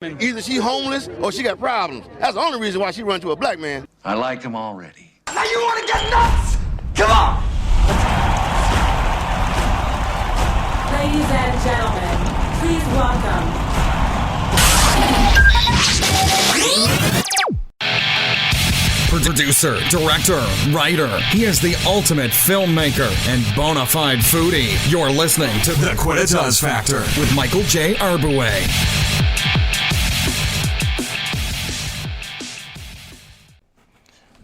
Either she homeless or she got problems. That's the only reason why she run to a black man. I like him already. Now you want to get nuts? Come on! Ladies and gentlemen, please welcome. Producer, director, writer. He is the ultimate filmmaker and bona fide foodie. You're listening to The Quidditas Factor with Michael J. Arboway.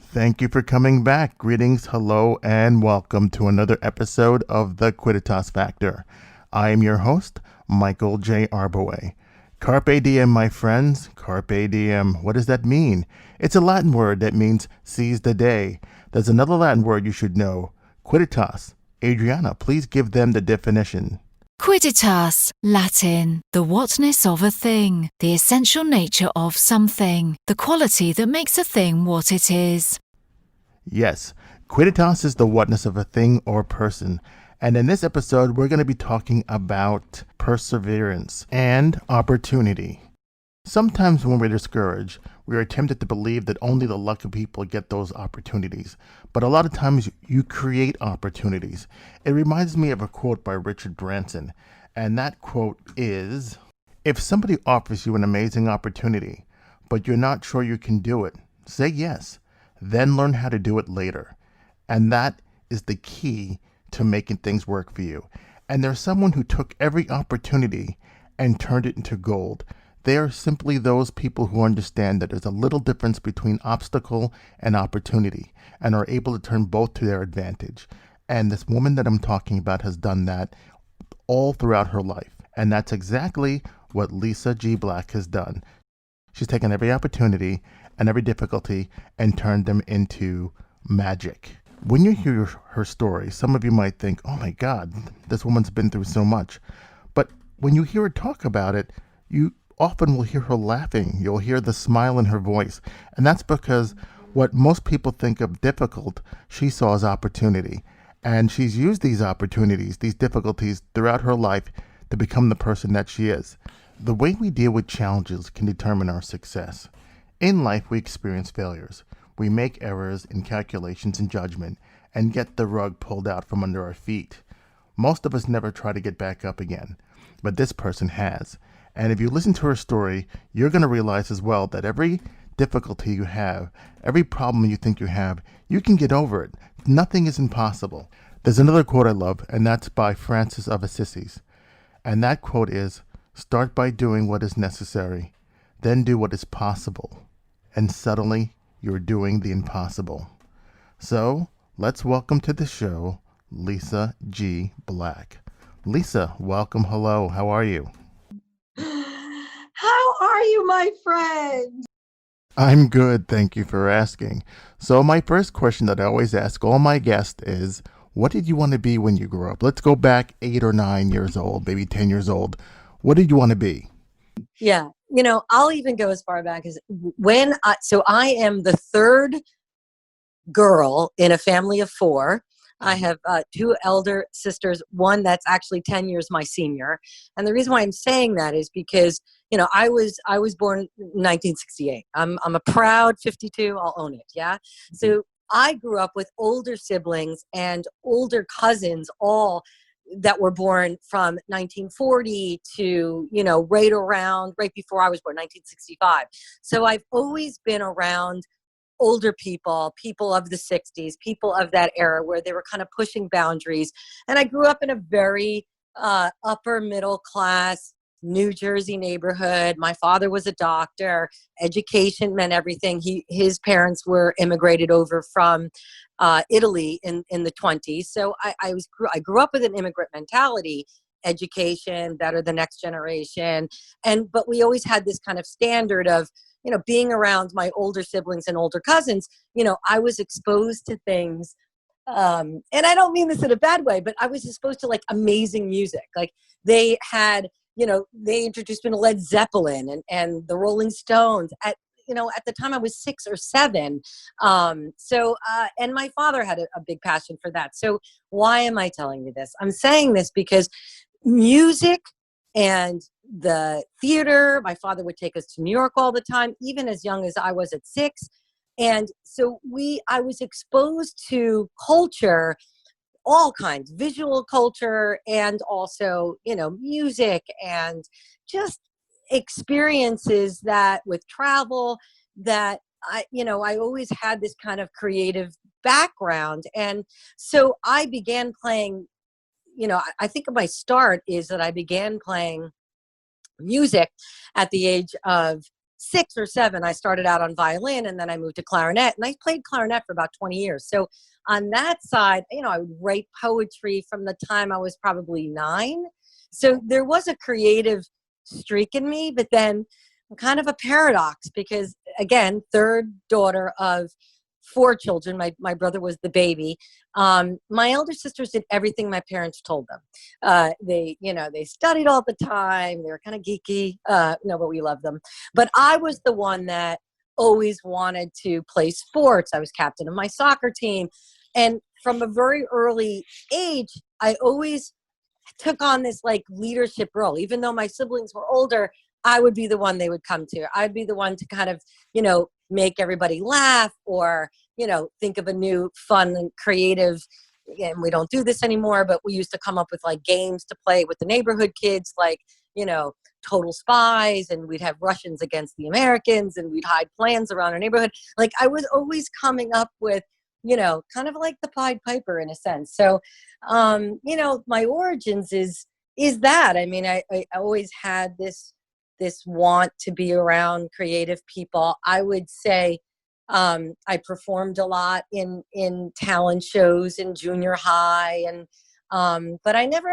Thank you for coming back. Greetings, hello, and welcome to another episode of The Quidditas Factor. I am your host, Michael J. Arboway. Carpe diem, my friends. Carpe diem. What does that mean? It's a Latin word that means seize the day. There's another Latin word you should know, quidditas. Adriana, please give them the definition. Quidditas, Latin, the whatness of a thing, the essential nature of something, the quality that makes a thing what it is. Yes, quidditas is the whatness of a thing or person. And in this episode, we're going to be talking about perseverance and opportunity. Sometimes when we're discouraged, we are tempted to believe that only the lucky people get those opportunities. But a lot of times you create opportunities. It reminds me of a quote by Richard Branson. And that quote is, if somebody offers you an amazing opportunity, but you're not sure you can do it, say yes. Then learn how to do it later. And that is the key to making things work for you. And there's someone who took every opportunity and turned it into gold. They are simply those people who understand that there's a little difference between obstacle and opportunity and are able to turn both to their advantage. And this woman that I'm talking about has done that all throughout her life. And that's exactly what Lisa G. Black has done. She's taken every opportunity and every difficulty and turned them into magic. When you hear her story, some of you might think, oh my God, this woman's been through so much. But when you hear her talk about it, you often will hear her laughing. You'll hear the smile in her voice. And that's because what most people think of difficult, she saw as opportunity. And she's used these opportunities, these difficulties throughout her life to become the person that she is. The way we deal with challenges can determine our success. In life, we experience failures. We make errors in calculations and judgment and get the rug pulled out from under our feet. Most of us never try to get back up again, but this person has. And if you listen to her story, you're going to realize as well that every difficulty you have, every problem you think you have, you can get over it. Nothing is impossible. There's another quote I love, and that's by Francis of Assisi. And that quote is, start by doing what is necessary, then do what is possible. And suddenly, you're doing the impossible. So, let's welcome to the show, Lisa G. Black. Lisa, welcome. Hello. How are you? How are you, my friend? I'm good. Thank you for asking. So my first question that I always ask all my guests is, what did you want to be when you grew up? Let's go back 8 or 9 years old, maybe 10 years old. What did you want to be? Yeah, I'll even go as far back as I am the third girl in a family of 4. I have 2 elder sisters, one that's actually 10 years my senior. And the reason why I'm saying that is because, I was born in 1968. I'm a proud 52. I'll own it. Yeah. So I grew up with older siblings and older cousins, all that were born from 1940 to, right before I was born, 1965. So I've always been around older people of the 60s, people of that era where they were kind of pushing boundaries. And I grew up in a very upper middle class New Jersey neighborhood. My father was a doctor. Education meant everything. His parents were immigrated over from Italy in the 20s. So I grew up with an immigrant mentality. Education, better the next generation. But we always had this kind of standard of, being around my older siblings and older cousins, I was exposed to things. And I don't mean this in a bad way, but I was exposed to like amazing music. Like they had, they introduced me to Led Zeppelin and the Rolling Stones at the time I was 6 or 7. And my father had a big passion for that. So why am I telling you this? I'm saying this because music and the theater. My father would take us to New York all the time, even as young as I was at 6. And so I was exposed to culture, all kinds, visual culture, and also, music, and just experiences that with travel, that I always had this kind of creative background. And so I began playing, I think my start is that I began playing music at the age of 6 or 7. I started out on violin, and then I moved to clarinet, and I played clarinet for about 20 years. So on that side, I would write poetry from the time I was probably 9. So there was a creative streak in me, but then I'm kind of a paradox because, again, third daughter of 4 children. My brother was the baby. My elder sisters did everything my parents told them. They studied all the time. They were kind of geeky. No, but we loved them. But I was the one that always wanted to play sports. I was captain of my soccer team. And from a very early age, I always took on this like leadership role. Even though my siblings were older, I would be the one they would come to. I'd be the one to kind of, make everybody laugh, or, think of a new fun and creative. And we don't do this anymore, but we used to come up with like games to play with the neighborhood kids, like, Total Spies, and we'd have Russians against the Americans, and we'd hide plans around our neighborhood. Like I was always coming up with, kind of like the Pied Piper in a sense. So, my origins is that. I mean, I always had this want to be around creative people. I would say I performed a lot in talent shows in junior high, and but I never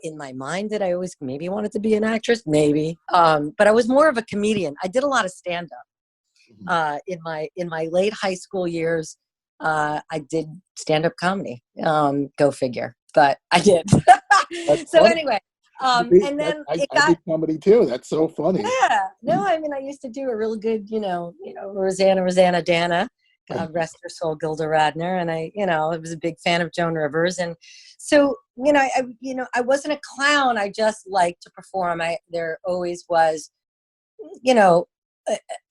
in my mind did I always maybe wanted to be an actress, maybe, but I was more of a comedian. I did a lot of stand up in my late high school years. I did stand up comedy. Go figure, but I did. So anyway. And then I did comedy too. That's so funny. Yeah. No, I mean, I used to do a really good, Rosanna Dana, God rest her soul, Gilda Radner. And I was a big fan of Joan Rivers. And so, I wasn't a clown. I just liked to perform. There always was,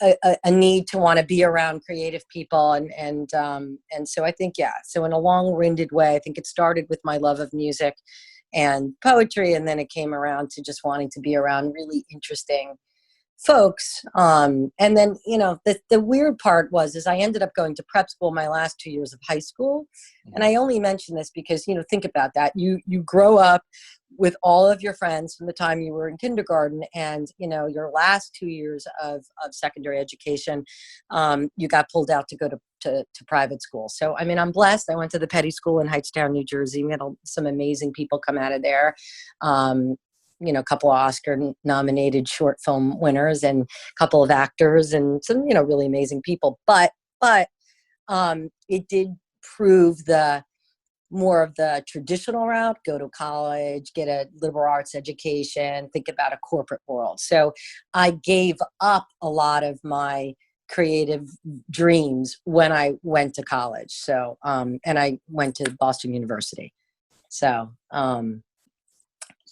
a need to want to be around creative people. And so I think, so in a long-winded way, I think it started with my love of music and poetry, and then it came around to just wanting to be around really interesting folks. And then, the weird part is I ended up going to prep school my last 2 years of high school. And I only mention this because, think about that. You grow up with all of your friends from the time you were in kindergarten, and, your last 2 years of secondary education, you got pulled out to go to private school. So, I mean, I'm blessed. I went to the Petty School in Hightstown, New Jersey. We had some amazing people come out of there. A couple of Oscar nominated short film winners, and a couple of actors, and some, really amazing people. But it did prove more of the traditional route, go to college, get a liberal arts education, think about a corporate world. So I gave up a lot of my creative dreams when I went to college. So, and I went to Boston University. So,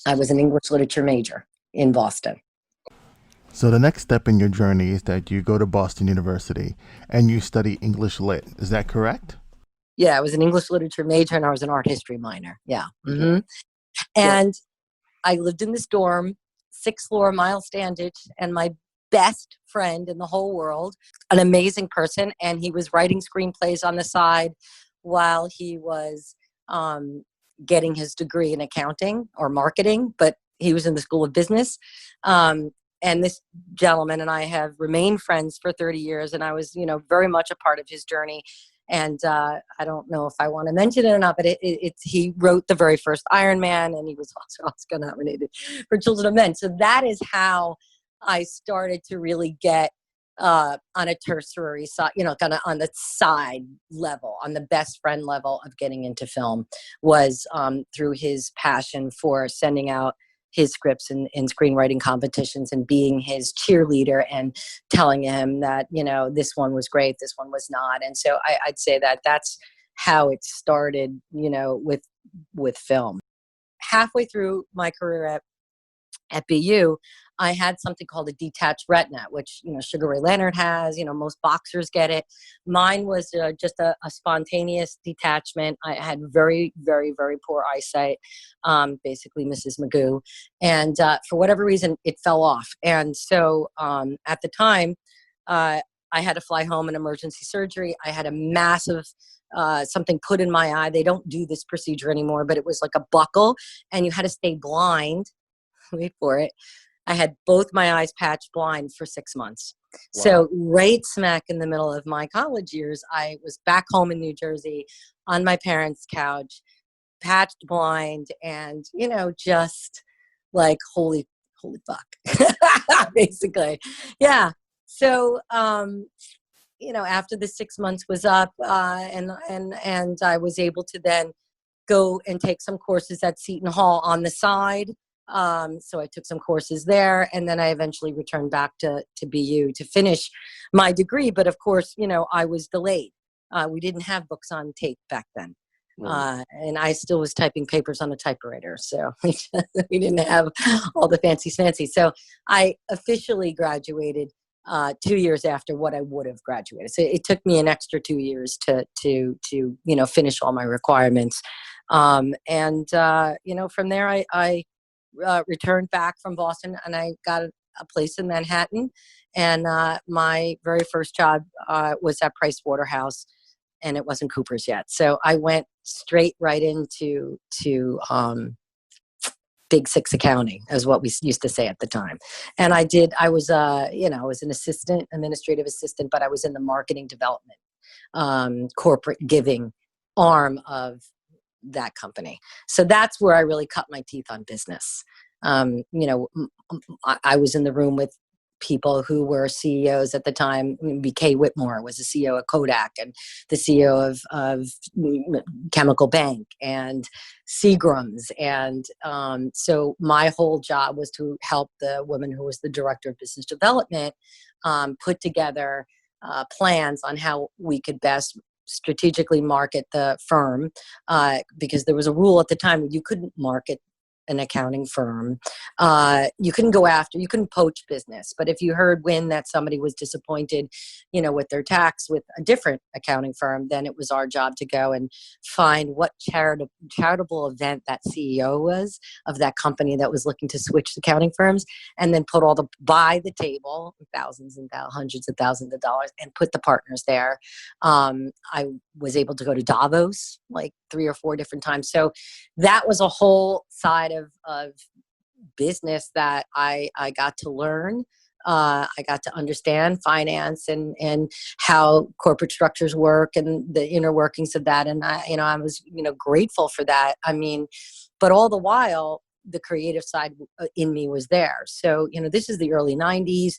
I was an English literature major in Boston. So the next step in your journey is that you go to Boston University and you study English Lit. Is that correct? Yeah, I was an English literature major and I was an art history minor. Yeah. Mm-hmm. And I lived in this dorm, 6th floor, Miles Standish, and my best friend in the whole world, an amazing person. And he was writing screenplays on the side while he was getting his degree in accounting or marketing, but he was in the School of Business. And this gentleman and I have remained friends for 30 years. And I was, very much a part of his journey. And I don't know if I want to mention it or not, but he wrote the very first Iron Man, and he was also Oscar nominated for Children of Men. So that is how I started to really get on a tertiary side, kind of on the side level, on the best friend level of getting into film, was through his passion for sending out his scripts in screenwriting competitions and being his cheerleader and telling him that, this one was great, this one was not. And so I'd say that that's how it started, with film. Halfway through my career at BU, I had something called a detached retina, which, Sugar Ray Leonard has, most boxers get it. Mine was just a spontaneous detachment. I had very, very, very poor eyesight, basically Mrs. Magoo. And for whatever reason, it fell off. And so at the time, I had to fly home in emergency surgery. I had a massive something put in my eye. They don't do this procedure anymore, but it was like a buckle, and you had to stay blind. Wait for it. I had both my eyes patched blind for 6 months. Wow. So right smack in the middle of my college years, I was back home in New Jersey on my parents' couch, patched blind, and, just like, holy fuck, basically. Yeah. So, after the 6 months was up, and I was able to then go and take some courses at Seton Hall on the side. So I took some courses there, and then I eventually returned back to BU to finish my degree. But of course, I was delayed. We didn't have books on tape back then. And I still was typing papers on a typewriter. So we didn't have all the fancy. So I officially graduated 2 years after what I would have graduated. So it took me an extra 2 years to finish all my requirements. From there, I returned back from Boston, and I got a place in Manhattan. And my very first job was at Price Waterhouse, and it wasn't Cooper's yet. So I went straight right into Big Six accounting, is what we used to say at the time. And I was an administrative assistant, but I was in the marketing development, corporate giving arm of that company. So that's where I really cut my teeth on business. I was in the room with people who were CEOs at the time. Kay Whitmore was the CEO of Kodak, and the CEO of Chemical Bank, and Seagram's. And so my whole job was to help the woman who was the director of business development put together plans on how we could best strategically market the firm, because there was a rule at the time where you couldn't market an accounting firm. You couldn't poach business. But if you heard wind that somebody was disappointed, with their tax with a different accounting firm, then it was our job to go and find what charitable event that CEO was of that company that was looking to switch accounting firms, and then buy the table, thousands and hundreds of thousands of dollars, and put the partners there. I was able to go to Davos like 3 or 4 different times. So that was a whole side of business that I got to learn. I got to understand finance and how corporate structures work and the inner workings of that. And I was, grateful for that. I mean, but all the while, the creative side in me was there. So, this is the early 90s.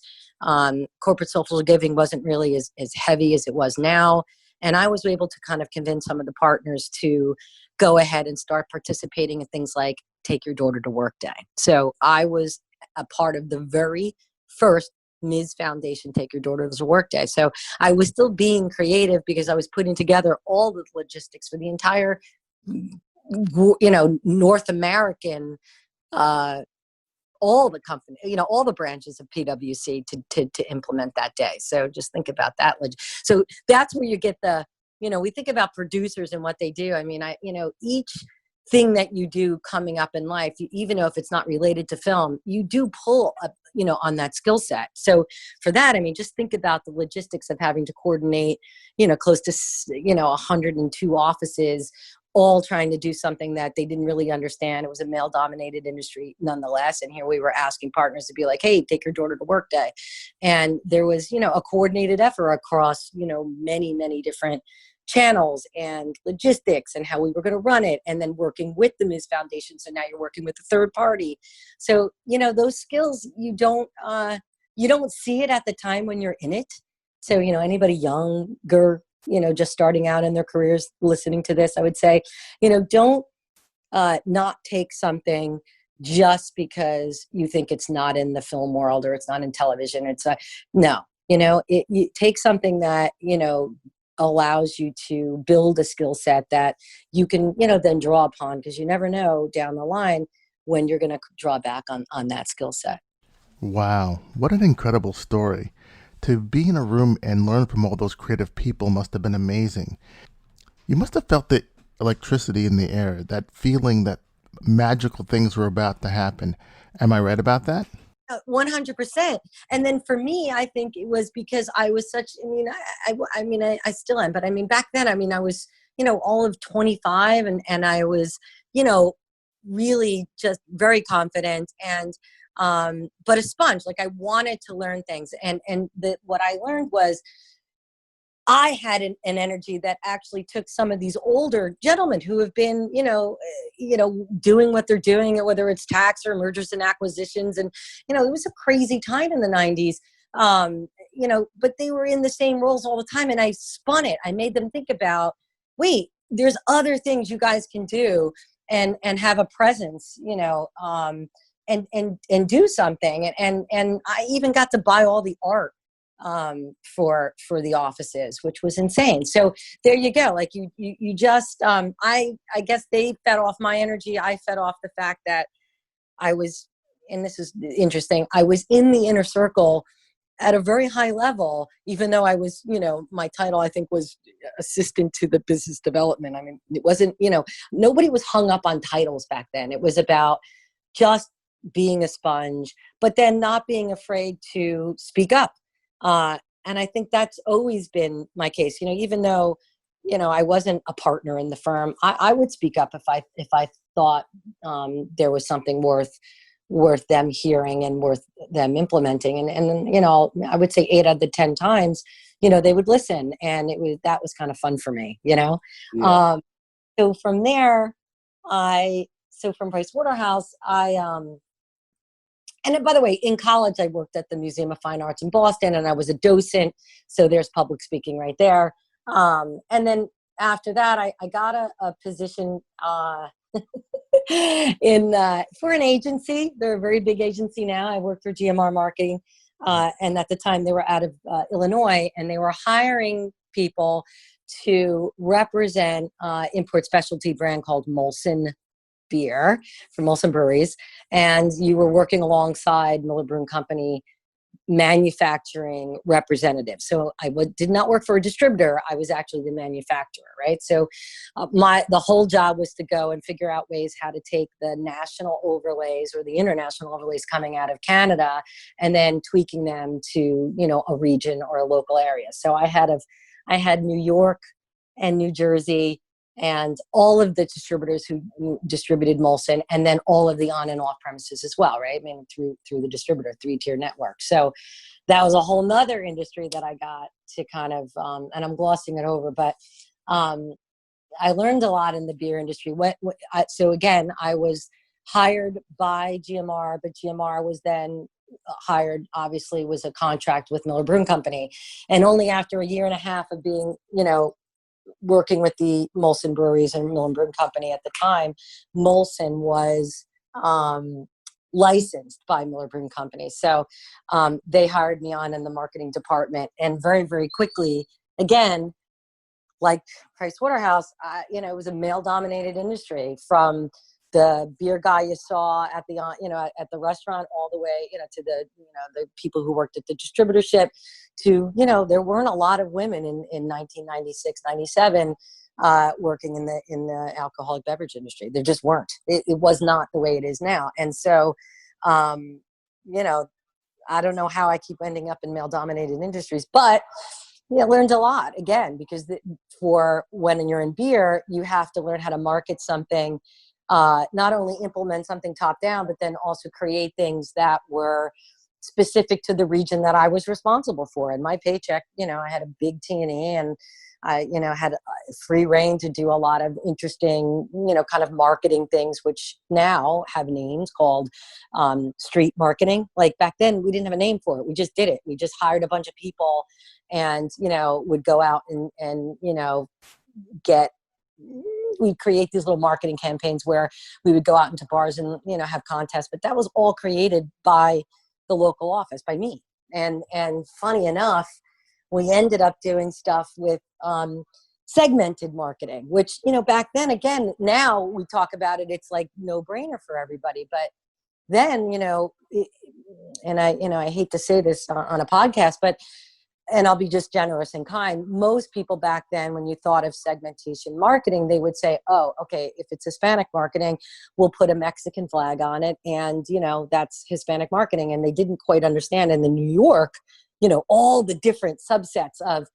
Corporate social giving wasn't really as heavy as it was now. And I was able to kind of convince some of the partners to go ahead and start participating in things like Take Your Daughter to Work Day. So I was a part of the very first Ms. Foundation Take Your Daughter to Work Day. So I was still being creative because I was putting together all the logistics for the entire, North American, all the company, all the branches of PwC to implement that day. So just think about that. So that's where you get we think about producers and what they do. I mean, each thing that you do coming up in life, even though if it's not related to film, you do pull up, on that skill set. So for that, I mean, just think about the logistics of having to coordinate, close to, 102 offices, all trying to do something that they didn't really understand. It was a male-dominated industry nonetheless. And here we were asking partners to be like, hey, take your daughter to work day. And there was, a coordinated effort across, many, many different channels and logistics and how we were going to run it, and then working with the Ms. Foundation. So now you're working with a third party. So, those skills, you don't see it at the time when you're in it. So, anybody younger, just starting out in their careers listening to this, I would say, don't not take something just because you think it's not in the film world or it's not in television. It's no, you take something that, allows you to build a skill set that you can, then draw upon, because you never know down the line when you're going to draw back on that skill set. Wow, what an incredible story. To be in a room and learn from all those creative people must have been amazing. You must have felt the electricity in the air, that feeling that magical things were about to happen. Am I right about that? 100%. And then for me, I think it was because I was such, I still am, but I mean, back then, I was, all of 25 and I was, really just very confident and, but a sponge. Like I wanted to learn things. And what I learned was I had an energy that actually took some of these older gentlemen who have been, doing what they're doing, whether it's tax or mergers and acquisitions. And, it was a crazy time in the 90s, but they were in the same roles all the time. And I spun it. I made them think about, wait, there's other things you guys can do and have a presence, and do something. And I even got to buy all the art for the offices, which was insane. So there you go. Like you just, I guess they fed off my energy. I fed off the fact that I was, and this is interesting, I was in the inner circle at a very high level, even though I was, my title, I think, was assistant to the business development. I mean, it wasn't, nobody was hung up on titles back then. It was about just being a sponge, but then not being afraid to speak up. And I think that's always been my case, even though, I wasn't a partner in the firm, I would speak up if I thought, there was something worth them hearing and worth them implementing. And I would say 8 out of the 10 times, they would listen, and that was kind of fun for me, Yeah. So from there, from Price Waterhouse, and by the way, in college, I worked at the Museum of Fine Arts in Boston, and I was a docent. So there's public speaking right there. And then after that, I got a position for an agency. They're a very big agency now. I work for GMR Marketing. And at the time, they were out of Illinois, and they were hiring people to represent import specialty brand called Molson beer from Molson Breweries, and you were working alongside Miller Brewing Company manufacturing representative. So I did not work for a distributor. I was actually the manufacturer, right? So the whole job was to go and figure out ways how to take the national overlays or the international overlays coming out of Canada and then tweaking them to, a region or a local area. So I had New York and New Jersey and all of the distributors who distributed Molson, and then all of the on and off premises as well, right? I mean, through the distributor, 3-tier network. So that was a whole nother industry that I got to kind of, and I'm glossing it over, but I learned a lot in the beer industry. So again, I was hired by GMR, but GMR was then hired, obviously, was a contract with Miller Brewing Company. And only after a year and a half of being, working with the Molson Breweries and Miller Brewing Company at the time, Molson was licensed by Miller Brewing Company. So they hired me on in the marketing department, and very, very quickly, again, like Price Waterhouse, it was a male-dominated industry, from the beer guy you saw at the at the restaurant, all the way to the the people who worked at the distributorship, to there weren't a lot of women in 1996, 97 working in the alcoholic beverage industry. There just weren't. It was not the way it is now. And so I don't know how I keep ending up in male-dominated industries, but I learned a lot, again, because for when you're in beer, you have to learn how to market something, not only implement something top down, but then also create things that were specific to the region that I was responsible for. And my paycheck, I had a big T&E, and I, had free reign to do a lot of interesting, kind of marketing things, which now have names called street marketing. Like back then, we didn't have a name for it. We just did it. We just hired a bunch of people and, would go out and we'd create these little marketing campaigns where we would go out into bars and, have contests. But that was all created by the local office, by me. And funny enough, we ended up doing stuff with segmented marketing, which, back then, again, now we talk about it, it's like no brainer for everybody. But then, and I hate to say this on a podcast, and I'll be just generous and kind. Most people back then, when you thought of segmentation marketing, they would say, oh, okay, if it's Hispanic marketing, we'll put a Mexican flag on it. And, that's Hispanic marketing. And they didn't quite understand in the New York, all the different subsets of,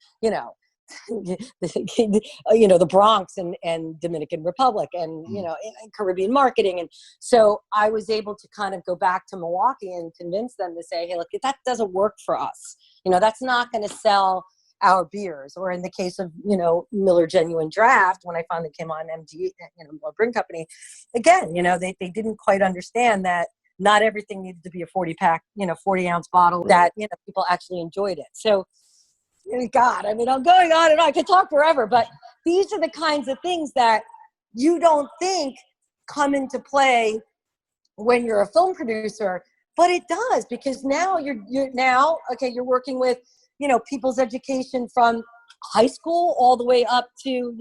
the Bronx and Dominican Republic and, and Caribbean marketing. And so I was able to kind of go back to Milwaukee and convince them to say, hey, look, that doesn't work for us. That's not going to sell our beers. Or in the case of, Miller Genuine Draft, when I finally came on MG, a brewing company, again, they didn't quite understand that not everything needed to be a 40-pack, 40-ounce bottle, that, people actually enjoyed it. So, God, I'm going on and on. I could talk forever, but these are the kinds of things that you don't think come into play when you're a film producer, but it does, because now you're working with, people's education from high school all the way up to,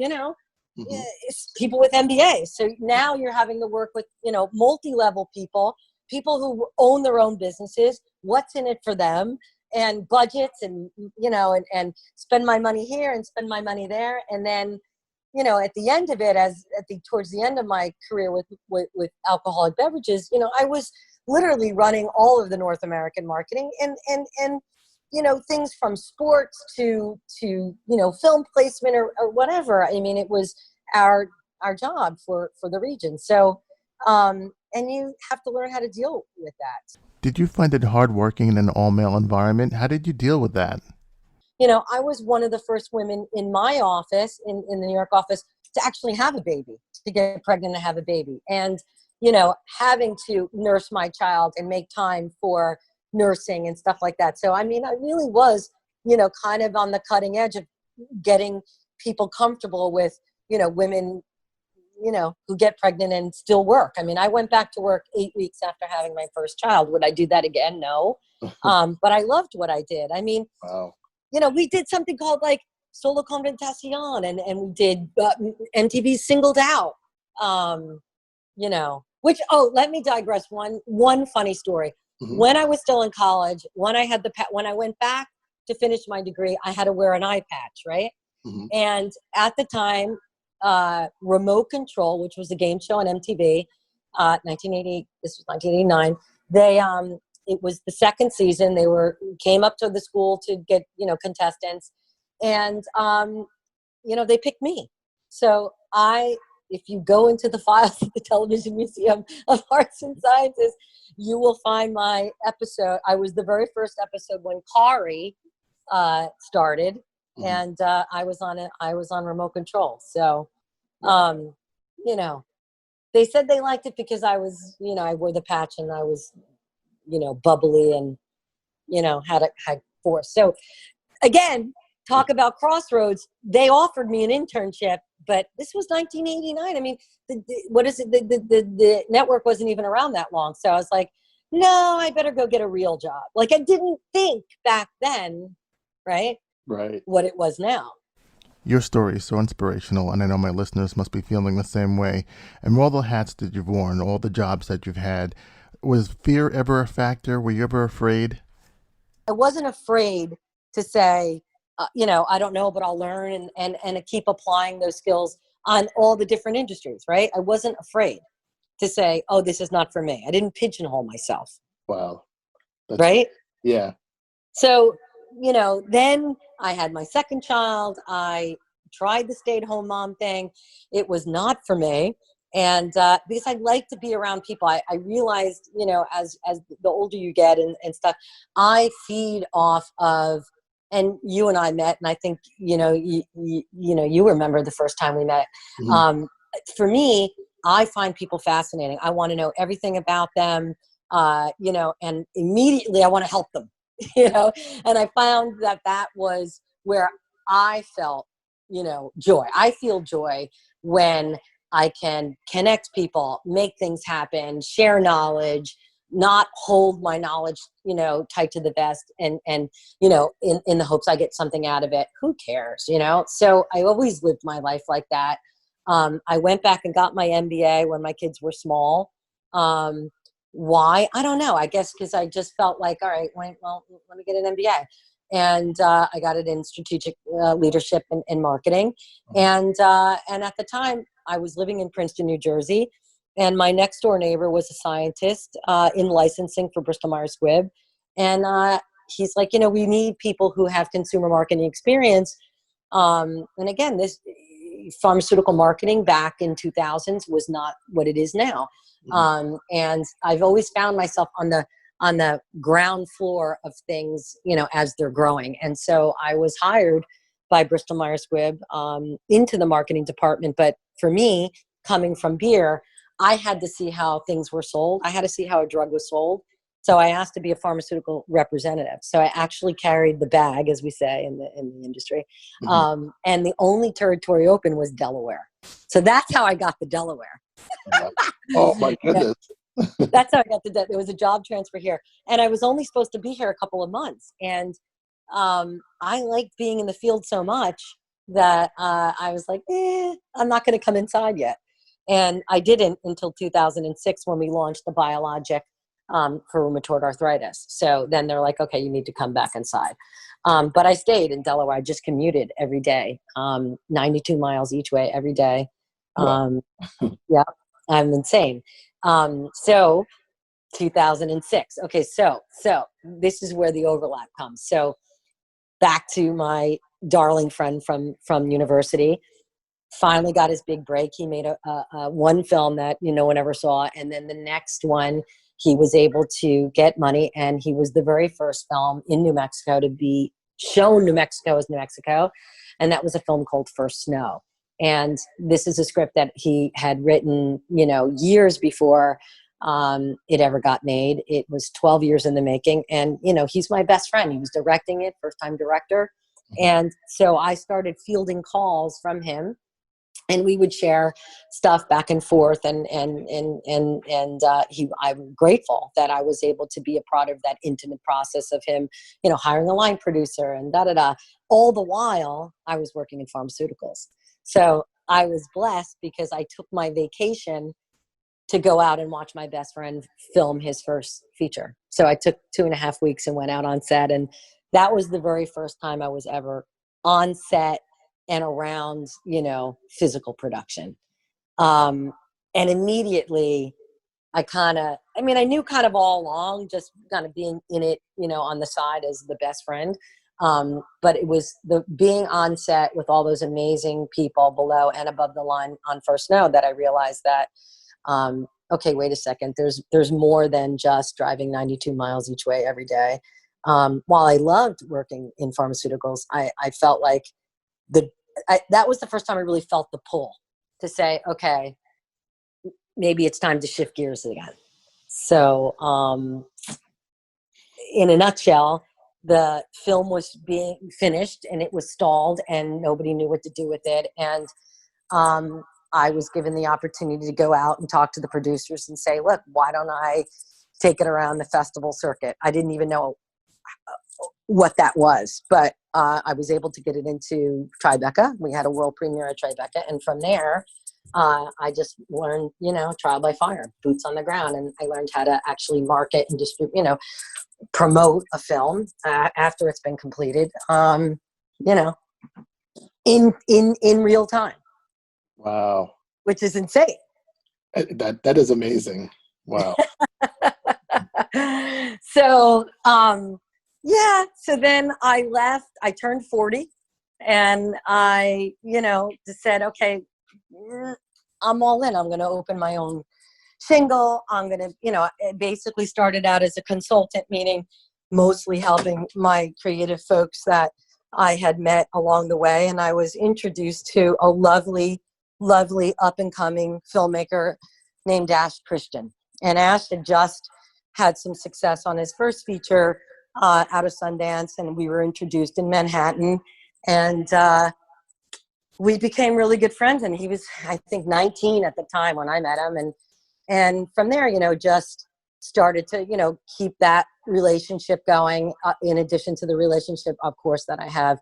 people with MBAs. So now you're having to work with, multi-level people who own their own businesses, what's in it for them, and budgets and, and spend my money here and spend my money there. And then, at the end of it, towards the end of my career with alcoholic beverages, I was literally running all of the North American marketing and things from sports to film placement or whatever. It was our job for the region. So, and you have to learn how to deal with that. Did you find it hard working in an all-male environment? How did you deal with that? I was one of the first women in my office, in the New York office, to actually have a baby, to get pregnant and have a baby. And, having to nurse my child and make time for nursing and stuff like that. So, I really was, kind of on the cutting edge of getting people comfortable with, women, who get pregnant and still work. I went back to work 8 weeks after having my first child. Would I do that again? No. But I loved what I did. Wow. We did something called like Solo Conversación, and we did MTV Singled Out, which, let me digress. One funny story. Mm-hmm. When I was still in college, when I went back to finish my degree, I had to wear an eye patch, right? Mm-hmm. And at the time, Remote Control, which was a game show on MTV, 1980. This was 1989. It was the second season. They came up to the school to get contestants, and they picked me. So if you go into the files of the Television Museum of Arts and Sciences, you will find my episode. I was the very first episode when Kari started. Mm-hmm. And I was on Remote Control. So, they said they liked it because I was, I wore the patch and I was, bubbly and, had force. So again, talk about crossroads. They offered me an internship, but this was 1989. The network wasn't even around that long. So I was like, no, I better go get a real job. Like, I didn't think back then, right? Right. What it was now. Your story is so inspirational, and I know my listeners must be feeling the same way. And all the hats that you've worn, all the jobs that you've had, was fear ever a factor? Were you ever afraid? I wasn't afraid to say, I don't know, but I'll learn and keep applying those skills on all the different industries, right? I wasn't afraid to say, oh, this is not for me. I didn't pigeonhole myself. Wow. Right? Yeah. So, then I had my second child. I tried the stay-at-home mom thing. It was not for me. And because I like to be around people, I realized, as the older you get and stuff, I feed off of, and you and I met, and I think, you remember the first time we met. Mm-hmm. For me, I find people fascinating. I want to know everything about them, and immediately I want to help them. And I found that was where I felt, joy. I feel joy when I can connect people, make things happen, share knowledge, not hold my knowledge, tight to the vest and in the hopes I get something out of it. Who cares, So I always lived my life like that. I went back and got my MBA when my kids were small. Why? I don't know. I guess because I just felt like, all right, well, let me get an MBA. And I got it in strategic leadership and marketing. And at the time, I was living in Princeton, New Jersey. And my next door neighbor was a scientist in licensing for Bristol Myers Squibb. And he's like, we need people who have consumer marketing experience. And again, this pharmaceutical marketing back in 2000s was not what it is now. And I've always found myself on the ground floor of things, as they're growing. And so I was hired by Bristol Myers Squibb into the marketing department. But for me, coming from beer, I had to see how things were sold. I had to see how a drug was sold. So I asked to be a pharmaceutical representative. So I actually carried the bag, as we say in the industry. And the only territory open was Delaware. So that's how I got the Delaware. Oh my goodness. That's how I got there was a job transfer here. And I was only supposed to be here a couple of months. And I liked being in the field so much that I was like, I'm not going to come inside yet. And I didn't until 2006 when we launched the biologic for rheumatoid arthritis. So then they're like, okay, you need to come back inside. But I stayed in Delaware. I just commuted every day, 92 miles each way every day. Yeah, I'm insane. So 2006. Okay, so this is where the overlap comes. So back to my darling friend from university. Finally got his big break. He made a one film that no one ever saw, and then the next one he was able to get money, and he was the very first film in New Mexico to be shown New Mexico as New Mexico, and that was a film called First Snow. And this is a script that he had written, years before it ever got made. It was 12 years in the making, and he's my best friend. He was directing it, first time director, and so I started fielding calls from him. And we would share stuff back and forth, and I'm grateful that I was able to be a part of that intimate process of him, hiring a line producer and all the while I was working in pharmaceuticals. So I was blessed because I took my vacation to go out and watch my best friend film his first feature. So I took 2.5 weeks and went out on set, and that was the very first time I was ever on set and around, physical production. And immediately I knew kind of all along, just kind of being in it, on the side as the best friend. But it was the being on set with all those amazing people below and above the line on First Snow that I realized that, okay, wait a second, there's more than just driving 92 miles each way every day. While I loved working in pharmaceuticals, I felt like that was the first time I really felt the pull to say, okay, maybe it's time to shift gears again. So, in a nutshell, the film was being finished and it was stalled and nobody knew what to do with it. And I was given the opportunity to go out and talk to the producers and say, look, why don't I take it around the festival circuit? I didn't even know what that was, but I was able to get it into Tribeca. We had a world premiere at Tribeca, and from there I just learned, trial by fire, boots on the ground, and I learned how to actually market and distribute, promote a film after it's been completed, in real time. Wow, which is insane. That is amazing. Wow. So so then I left. I turned 40, and I just said, okay, I'm all in. I'm going to open my own shingle. I'm going to it basically started out as a consultant, meaning mostly helping my creative folks that I had met along the way. And I was introduced to a lovely up and coming filmmaker named Ash Christian. And Ash had just had some success on his first feature out of Sundance, and we were introduced in Manhattan, and we became really good friends. And he was, I think, 19 at the time when I met him, and from there, just started to, keep that relationship going, in addition to the relationship, of course, that I have,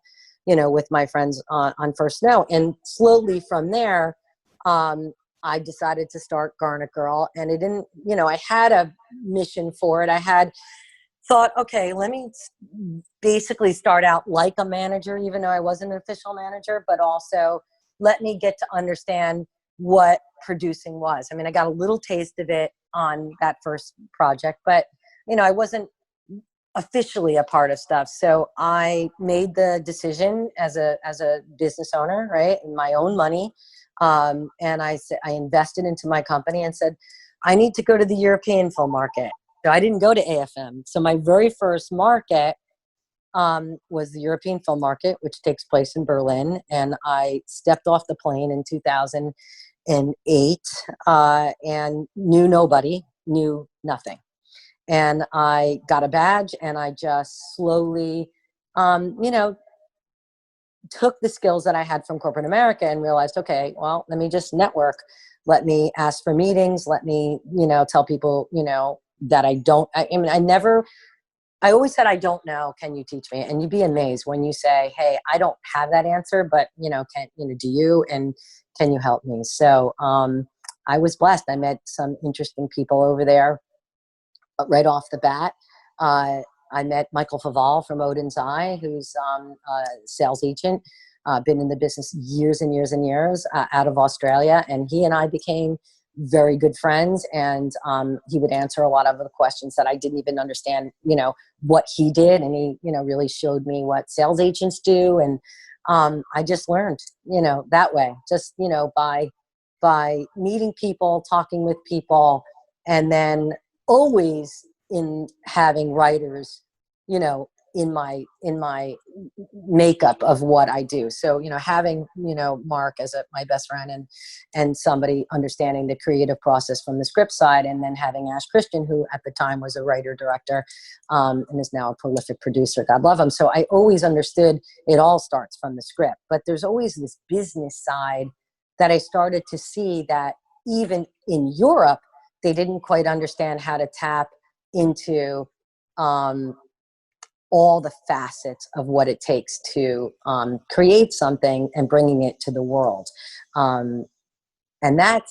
with my friends on First Snow. And slowly from there, I decided to start Garnet Girl. And it didn't, I had a mission for it. I had thought, okay, let me basically start out like a manager, even though I wasn't an official manager, but also let me get to understand what producing was. I mean, I got a little taste of it on that first project, but I wasn't officially a part of stuff. So I made the decision as a business owner, right, in my own money, and I invested into my company and said, I need to go to the European film market. So I didn't go to AFM. So my very first market was the European film market, which takes place in Berlin. And I stepped off the plane in 2008 and knew nobody, knew nothing. And I got a badge and I just slowly, took the skills that I had from corporate America and realized, okay, well, let me just network. Let me ask for meetings. Let me, tell people, that I always said, I don't know. Can you teach me? And you'd be amazed when you say, hey, I don't have that answer, but, do you, and can you help me? So I was blessed. I met some interesting people over there right off the bat. I met Michael Faval from Odin's Eye, who's a sales agent, been in the business years and years and years, out of Australia. And he and I became very good friends. And he would answer a lot of the questions that I didn't even understand, what he did. And he, really showed me what sales agents do. And I just learned, that way, just, by meeting people, talking with people, and then always in having writers, in my makeup of what I do. So, having, Mark as my best friend and somebody understanding the creative process from the script side, and then having Ash Christian, who at the time was a writer director, and is now a prolific producer, God love him. So I always understood it all starts from the script, but there's always this business side that I started to see that even in Europe, they didn't quite understand how to tap into all the facets of what it takes to create something and bringing it to the world. And that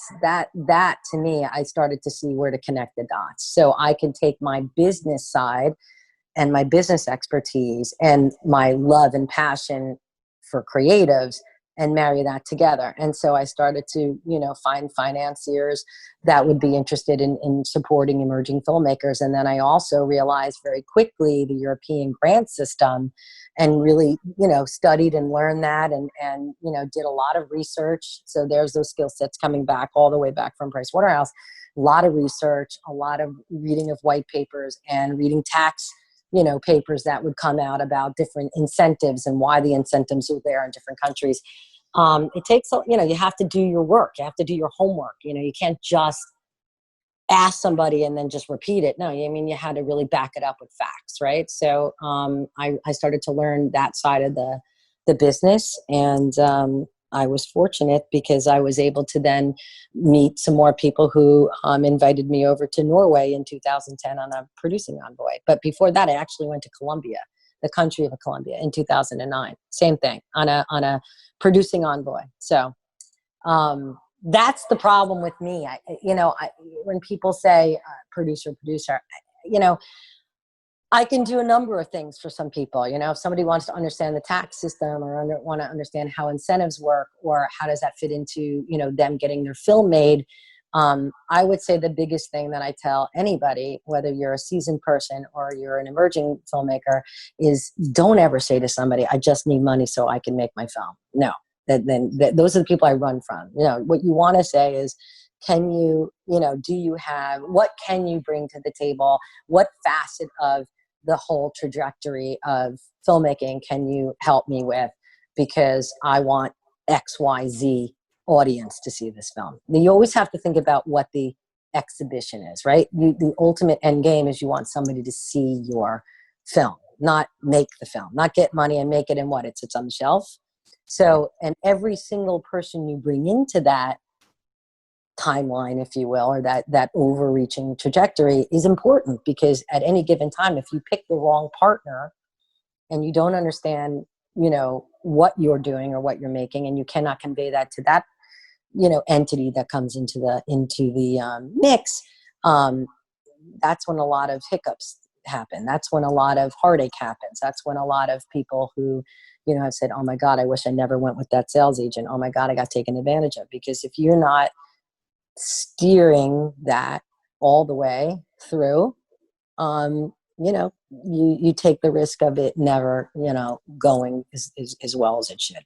to me, I started to see where to connect the dots. So I can take my business side and my business expertise and my love and passion for creatives and marry that together. And so I started to, find financiers that would be interested in supporting emerging filmmakers. And then I also realized very quickly the European grant system, and really, studied and learned that, and did a lot of research. So there's those skill sets coming back all the way back from Pricewaterhouse. A lot of research, a lot of reading of white papers, and reading tax papers that would come out about different incentives and why the incentives are there in different countries. It takes, you have to do your work. You have to do your homework. You can't just ask somebody and then just repeat it. No, I mean, you had to really back it up with facts, right? So I started to learn that side of the business, and I was fortunate because I was able to then meet some more people who invited me over to Norway in 2010 on a producing envoy. But before that, I actually went to Colombia, the country of Colombia, in 2009. Same thing, on a producing envoy. So that's the problem with me. When people say producer, I can do a number of things for some people. If somebody wants to understand the tax system, or want to understand how incentives work, or how does that fit into, them getting their film made. I would say the biggest thing that I tell anybody, whether you're a seasoned person or you're an emerging filmmaker, is don't ever say to somebody, I just need money so I can make my film. No, those are the people I run from. What you want to say is, can you, do you have, what can you bring to the table? What facet of the whole trajectory of filmmaking can you help me with? Because I want XYZ audience to see this film. You always have to think about what the exhibition is, right? The ultimate end game is you want somebody to see your film, not make the film, not get money and make it and what? It sits on the shelf. So, and every single person you bring into that timeline, if you will, or that overreaching trajectory is important, because at any given time, if you pick the wrong partner and you don't understand, what you're doing or what you're making, and you cannot convey that to that, entity that comes into the mix, that's when a lot of hiccups happen. That's when a lot of heartache happens. That's when a lot of people who, have said, oh my God, I wish I never went with that sales agent. Oh my God, I got taken advantage of. Because if you're not steering that all the way through, you take the risk of it never, going as well as it should.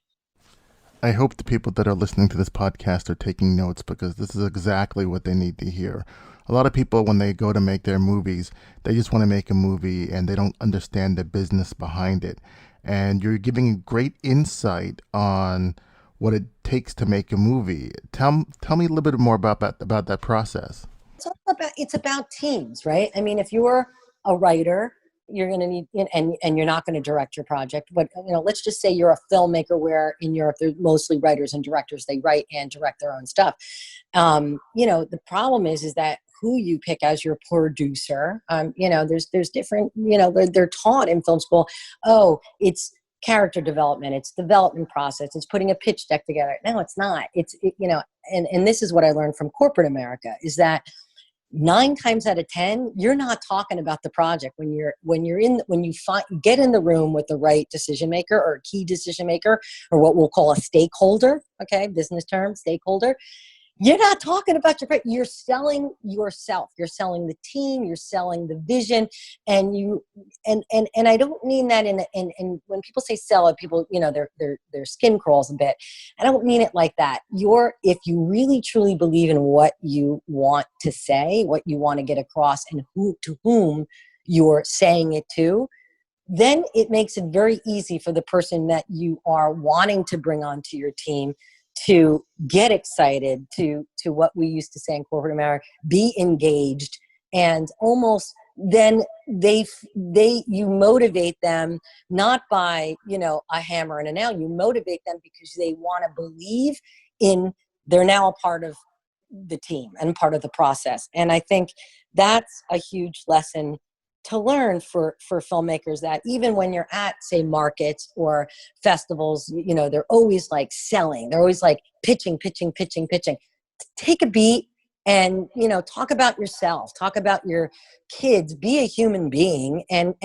I hope the people that are listening to this podcast are taking notes, because this is exactly what they need to hear. A lot of people, when they go to make their movies, they just want to make a movie and they don't understand the business behind it. And you're giving great insight on what it takes to make a movie. Tell me a little bit more about that process. It's about teams, right? I mean, if you're a writer, you're going to need, and you're not going to direct your project, but let's just say you're a filmmaker, where in Europe they're mostly writers and directors. They write and direct their own stuff. The problem is that who you pick as your producer, there's different, they're taught in film school, oh, it's character development, it's development process, it's putting a pitch deck together. No, it's not. And this is what I learned from corporate America, is that 9 times out of 10, you're not talking about the project when you get in the room with the right decision maker or key decision maker, or what we'll call a stakeholder. Okay, business term, stakeholder. You're not talking about you're selling yourself. You're selling the team. You're selling the vision. And I don't mean that and when people say sell it, people, their skin crawls a bit. I don't mean it like that. If you really truly believe in what you want to say, what you want to get across, and to whom you're saying it to, then it makes it very easy for the person that you are wanting to bring onto your team to get excited, to what we used to say in corporate America, be engaged, and almost then you motivate them not by, a hammer and a nail. You motivate them because they want to believe they're now a part of the team and part of the process. And I think that's a huge lesson to learn for filmmakers, that even when you're at, say, markets or festivals, they're always like selling. They're always like pitching. Take a beat and, talk about yourself, talk about your kids, be a human being, and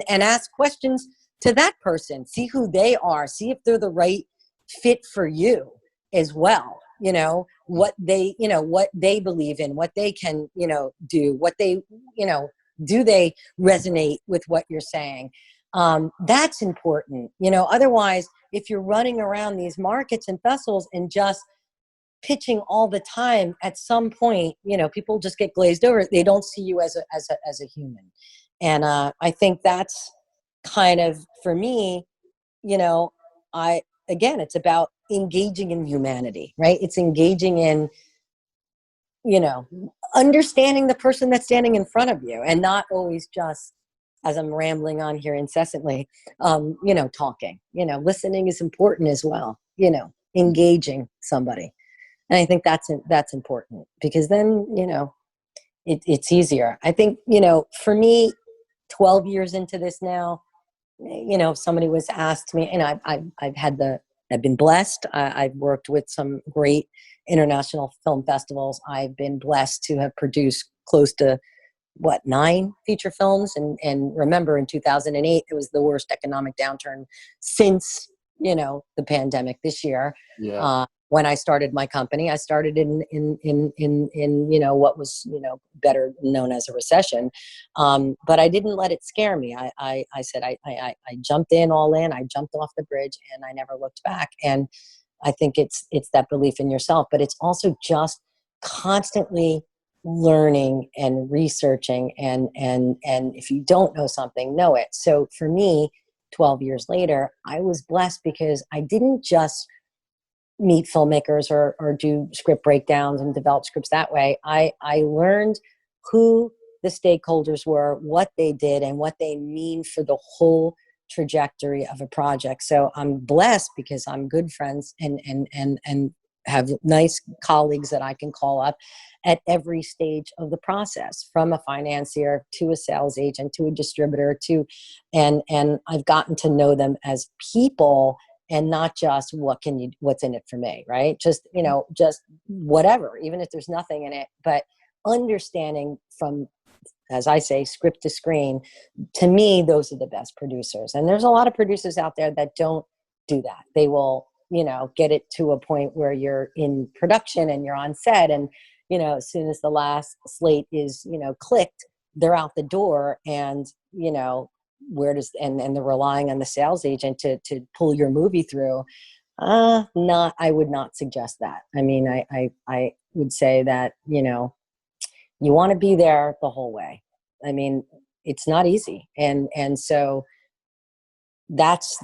ask questions to that person. See who they are. See if they're the right fit for you as well. What they believe in, what they can, do, what they, do they resonate with what you're saying? That's important. Otherwise, if you're running around these markets and festivals and just pitching all the time, at some point, people just get glazed over. They don't see you as a human. And I think that's kind of, for me, it's about engaging in humanity, right? It's engaging in, understanding the person that's standing in front of you, and not always just, as I'm rambling on here incessantly, talking. Listening is important as well, engaging somebody. And I think that's important, because then, it's easier. I think, for me, 12 years into this now, if somebody was asked me, and I've been blessed. I've worked with some great international film festivals. I've been blessed to have produced close to 9 feature films. And remember, in 2008, it was the worst economic downturn since, the pandemic this year. Yeah. When I started my company, I started in what was, better known as a recession. But I didn't let it scare me. I said, I jumped all in, I jumped off the bridge, and I never looked back. And I think it's that belief in yourself, but it's also just constantly learning and researching. And if you don't know something, know it. So for me, 12 years later, I was blessed because I didn't just meet filmmakers or do script breakdowns and develop scripts that way. I learned who the stakeholders were, what they did, and what they mean for the whole trajectory of a project. So I'm blessed because I'm good friends and have nice colleagues that I can call up at every stage of the process, from a financier to a sales agent to a distributor and I've gotten to know them as people and not just what's in it for me, right? Just, just whatever, even if there's nothing in it, but understanding from, as I say, script to screen. To me, those are the best producers. And there's a lot of producers out there that don't do that. They will, get it to a point where you're in production and you're on set, and, as soon as the last slate is, clicked, they're out the door, and, and they're relying on the sales agent to pull your movie through. I would not suggest that. I mean, I would say that, you want to be there the whole way. I mean, it's not easy. And so that's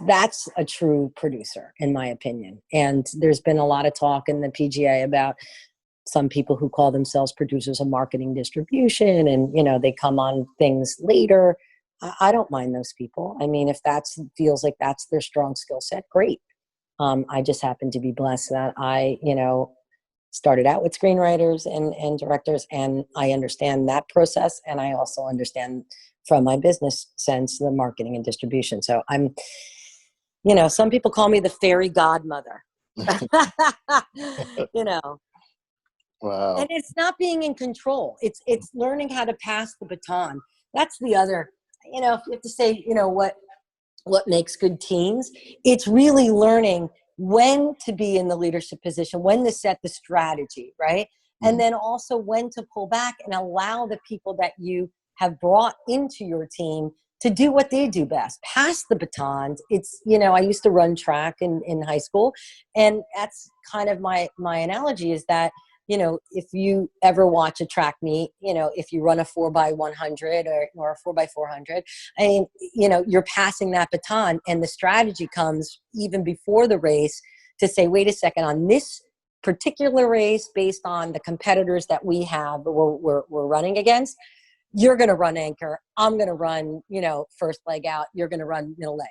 a true producer, in my opinion. And there's been a lot of talk in the PGA about some people who call themselves producers of marketing distribution, and, they come on things later. I don't mind those people. I mean, if feels like that's their strong skill set, great. I just happen to be blessed that I, started out with screenwriters and directors, and I understand that process. And I also understand from my business sense, the marketing and distribution. So I'm, some people call me the fairy godmother, Wow. and it's not being in control. It's learning how to pass the baton. That's the other, if you have to say, what makes good teams, it's really learning when to be in the leadership position, when to set the strategy, right? And then also when to pull back and allow the people that you have brought into your team to do what they do best, pass the baton. It's, I used to run track in high school, and that's kind of my analogy is that, if you ever watch a track meet, if you run a 4x100 or a 4x400, I mean, you're passing that baton, and the strategy comes even before the race to say, wait a second, on this particular race, based on the competitors that we have, we're running against, you're going to run anchor. I'm going to run, first leg out. You're going to run middle leg.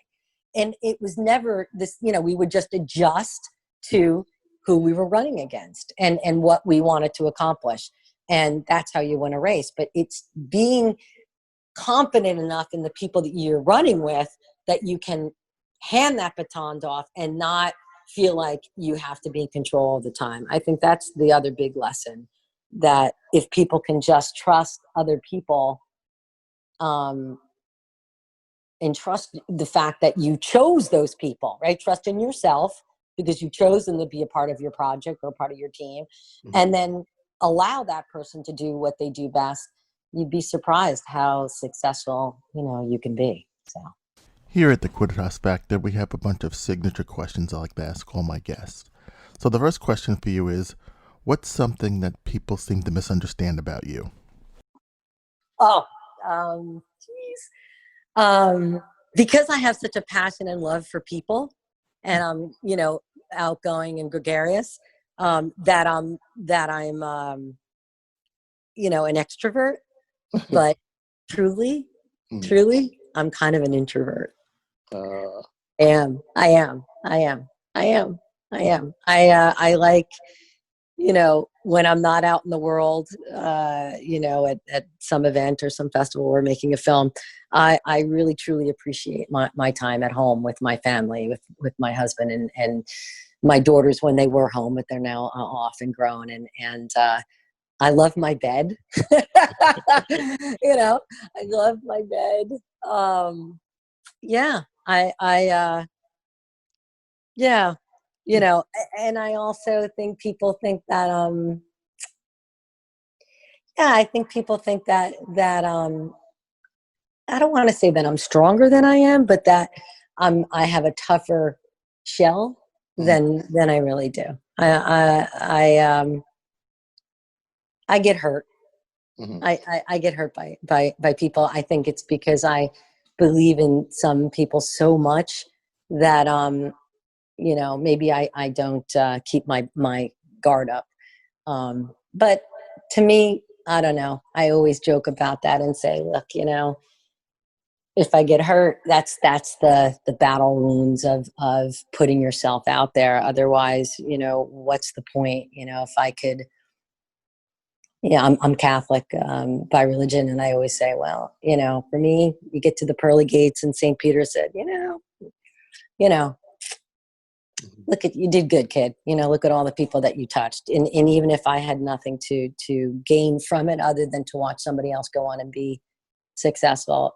And it was never this, we would just adjust to who we were running against and what we wanted to accomplish. And that's how you win a race. But it's being confident enough in the people that you're running with that you can hand that baton off and not feel like you have to be in control all the time. I think that's the other big lesson, that if people can just trust other people, and trust the fact that you chose those people, right? Trust in yourself, because you've chosen to be a part of your project or a part of your team, and then allow that person to do what they do best. You'd be surprised how successful, you can be. So Here at the Quidditas Factor, we have a bunch of signature questions I like to ask all my guests. So the first question for you is, what's something that people seem to misunderstand about you? Because I have such a passion and love for people, and I'm, outgoing and gregarious, that I'm, an extrovert, but truly, I'm kind of an introvert. I am. I like, when I'm not out in the world, at some event or some festival or making a film, I really truly appreciate my time at home with my family, with my husband and my daughters when they were home, but they're now off and grown. And I love my bed. I love my bed. And I also think people think that, I think people think that, I don't want to say that I'm stronger than I am, but that I have a tougher shell than I really do. I get hurt. I get hurt by people. I think it's because I believe in some people so much that, maybe I don't keep my guard up. But to me, I don't know. I always joke about that and say, look, if I get hurt, that's the battle wounds of putting yourself out there. Otherwise, what's the point? If I could, I'm Catholic by religion, and I always say, well, for me, you get to the pearly gates, and St. Peter said, look at, you did good, kid. Look at all the people that you touched, and even if I had nothing to gain from it other than to watch somebody else go on and be successful,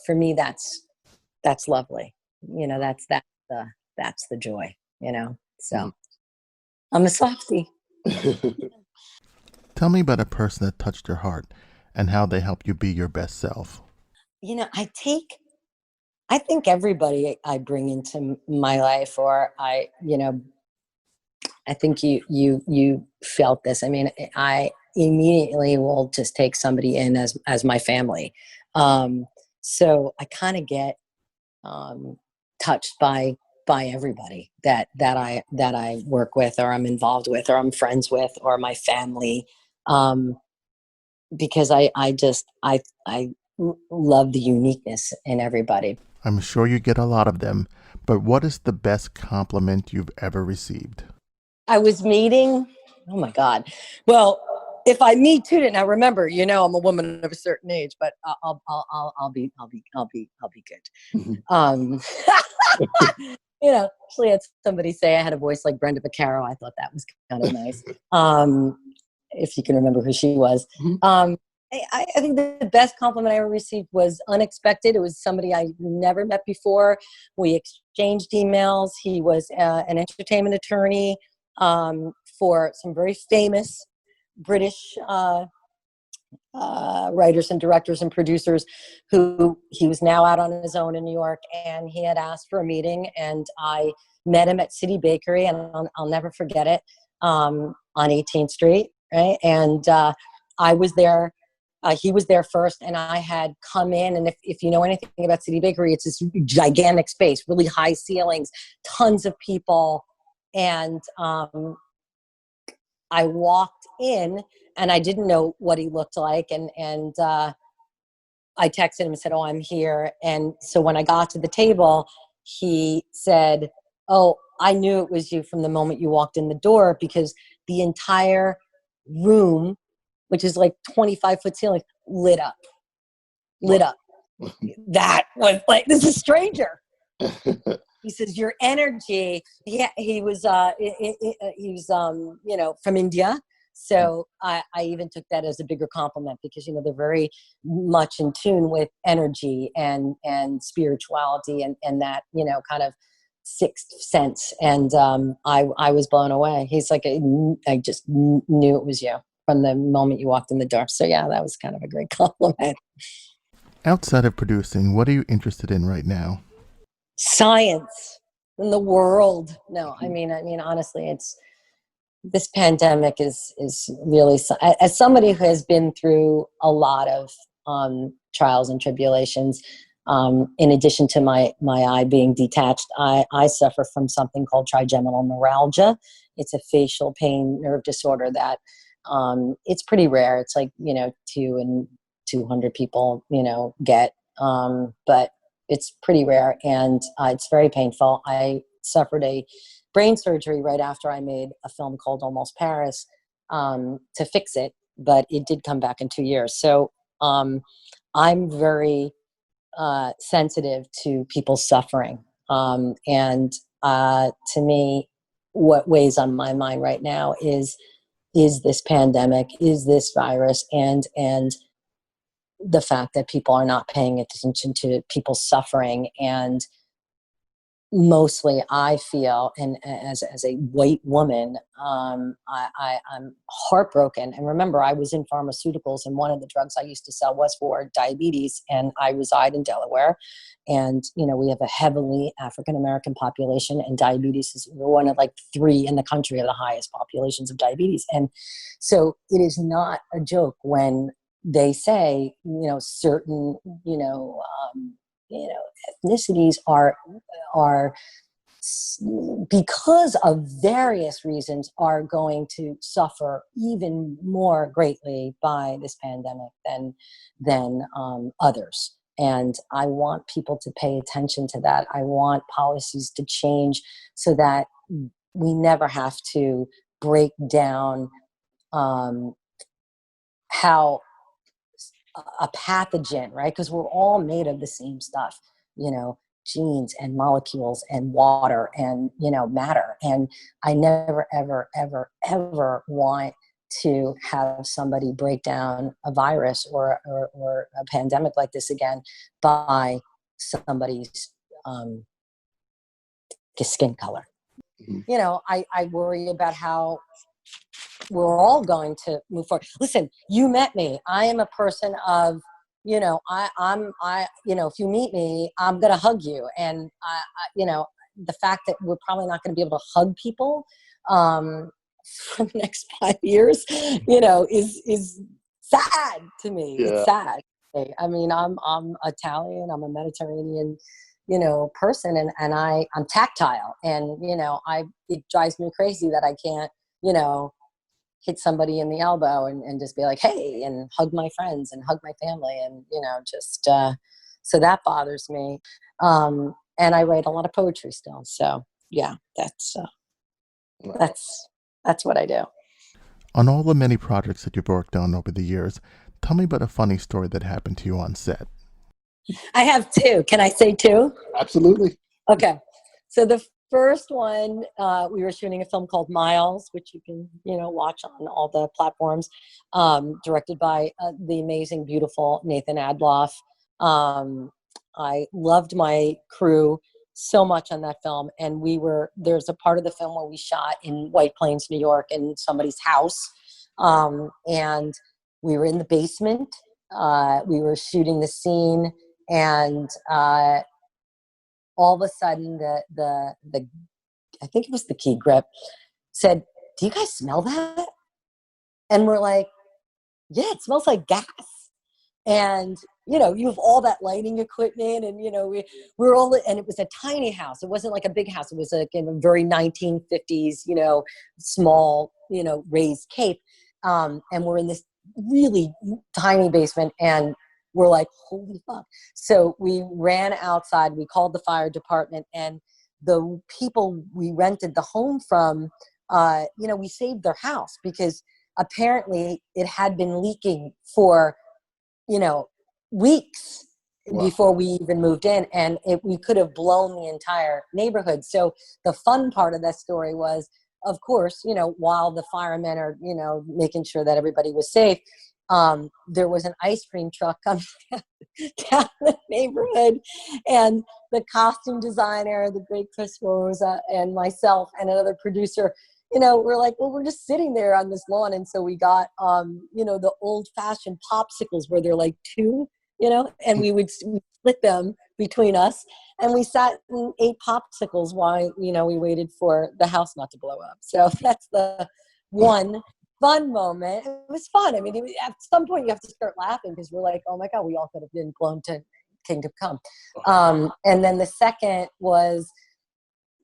for me, that's lovely. That's the joy. So I'm a softie. Tell me about a person that touched your heart and how they helped you be your best self. I think everybody I bring into my life, or I think you felt this. I mean, I immediately will just take somebody in as my family. So I kind of get touched by everybody that I work with, or I'm involved with, or I'm friends with, or my family, because I love the uniqueness in everybody. I'm sure you get a lot of them, but what is the best compliment you've ever received? I was meeting, oh my God. Well, if I meet to it, now remember, I'm a woman of a certain age, but I'll be good. Actually had somebody say I had a voice like Brenda Vaccaro. I thought that was kind of nice. If you can remember who she was. I think the best compliment I ever received was unexpected. It was somebody I never met before. We exchanged emails. He was an entertainment attorney for some very famous British writers and directors and producers, who he was now out on his own in New York, and he had asked for a meeting, and I met him at City Bakery, and I'll never forget it, on 18th Street, right? And I was there. He was there first, and I had come in, and if you know anything about City Bakery, it's this gigantic space, really high ceilings, tons of people, and I walked in, and I didn't know what he looked like, and I texted him and said, "Oh, I'm here." And so when I got to the table, he said, "Oh, I knew it was you from the moment you walked in the door, because the entire room, which is like 25-foot ceiling, lit up. That was like, this is a stranger." He says, "Your energy." Yeah, he was from India. So I even took that as a bigger compliment, because, they're very much in tune with energy and spirituality and that, kind of sixth sense. And I was blown away. He's like, I just knew it was you from the moment you walked in the door. So yeah, that was kind of a great compliment. Outside of producing, what are you interested in right now? Science in the world. No, I mean, honestly, this pandemic is really, as somebody who has been through a lot of trials and tribulations, in addition to my eye being detached, I suffer from something called trigeminal neuralgia. It's a facial pain nerve disorder that it's pretty rare. It's like 2 in 200 people get, but it's pretty rare, and it's very painful. I suffered a brain surgery right after I made a film called Almost Paris to fix it, but it did come back in 2 years. So I'm very sensitive to people's suffering. And to me, what weighs on my mind right now is this pandemic, is this virus, and the fact that people are not paying attention to people's suffering. And mostly I feel, and as a white woman, I'm heartbroken. And remember, I was in pharmaceuticals, and one of the drugs I used to sell was for diabetes, and I reside in Delaware. And, we have a heavily African-American population, and diabetes is one of like 3 in the country of the highest populations of diabetes. And so it is not a joke when they say, certain, ethnicities are because of various reasons are going to suffer even more greatly by this pandemic than others. And I want people to pay attention to that. I want policies to change so that we never have to break down how a pathogen, right? Because we're all made of the same stuff, genes and molecules and water and, matter. And I never, ever, ever, ever want to have somebody break down a virus or a pandemic like this again by somebody's skin color. I worry about how we're all going to move forward. Listen, you met me. I am a person of, if you meet me, I'm going to hug you. And the fact that we're probably not going to be able to hug people for the next 5 years, is sad to me. Yeah. It's sad. I mean, I'm Italian. I'm a Mediterranean, person, and I'm tactile, and it drives me crazy that I can't, hit somebody in the elbow and just be like, hey, and hug my friends and hug my family, and so that bothers me. And I write a lot of poetry still, so yeah, that's what I do. On all the many projects that you've worked on over the years, tell me about a funny story that happened to you on set. I have two. Can I say two? Absolutely. Okay. So the first one, we were shooting a film called Miles, which you can, watch on all the platforms, directed by the amazing, beautiful Nathan Adloff. I loved my crew so much on that film. And there's a part of the film where we shot in White Plains, New York, in somebody's house. And we were in the basement. We were shooting the scene, and all of a sudden the I think it was the key grip said, do you guys smell that? And we're like, yeah, it smells like gas. And you have all that lighting equipment, and we're all, and it was a tiny house. It wasn't like a big house. It was like in a very 1950s, small, raised cape. And we're in this really tiny basement, and we're like, holy fuck. So we ran outside, we called the fire department, and the people we rented the home from, we saved their house because apparently it had been leaking for, weeks. Wow. Before we even moved in, and we could have blown the entire neighborhood. So the fun part of that story was, of course, while the firemen are, making sure that everybody was safe, there was an ice cream truck coming down the neighborhood, and the costume designer, the great Chris Rosa, and myself and another producer, we're like, well, we're just sitting there on this lawn. And so we got, the old fashioned popsicles where they're like two, and we split them between us, and we sat and ate popsicles while, we waited for the house not to blow up. So that's the one fun moment. It was fun. I mean, at some point you have to start laughing because we're like, oh my God, we all could have been blown to Kingdom Come. And then the second was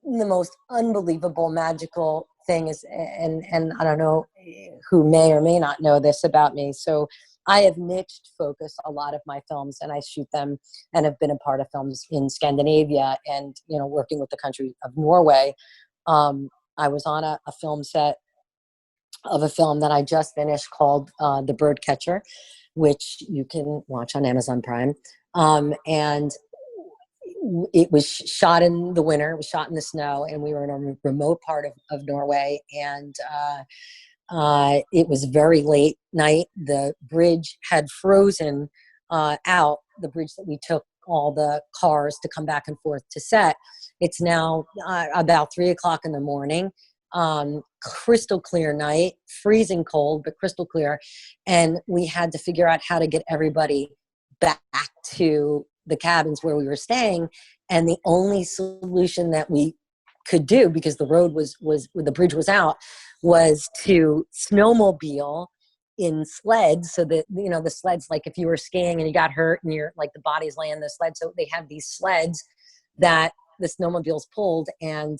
the most unbelievable, magical thing is, and I don't know who may or may not know this about me. So I have niched focused a lot of my films, and I shoot them and have been a part of films in Scandinavia and, working with the country of Norway. I was on a film set of a film that I just finished called The Birdcatcher, which you can watch on Amazon Prime. And it was shot in the winter, it was shot in the snow, and we were in a remote part of Norway. And it was very late night. The bridge had frozen out, the bridge that we took all the cars to come back and forth to set. It's now about 3:00 in the morning. Crystal clear night, freezing cold, but crystal clear. And we had to figure out how to get everybody back to the cabins where we were staying. And the only solution that we could do, because the road was the bridge was out, was to snowmobile in sleds. So that, the sleds, like if you were skiing and you got hurt and you're like, the body's laying the sled. So they have these sleds that the snowmobiles pulled. And,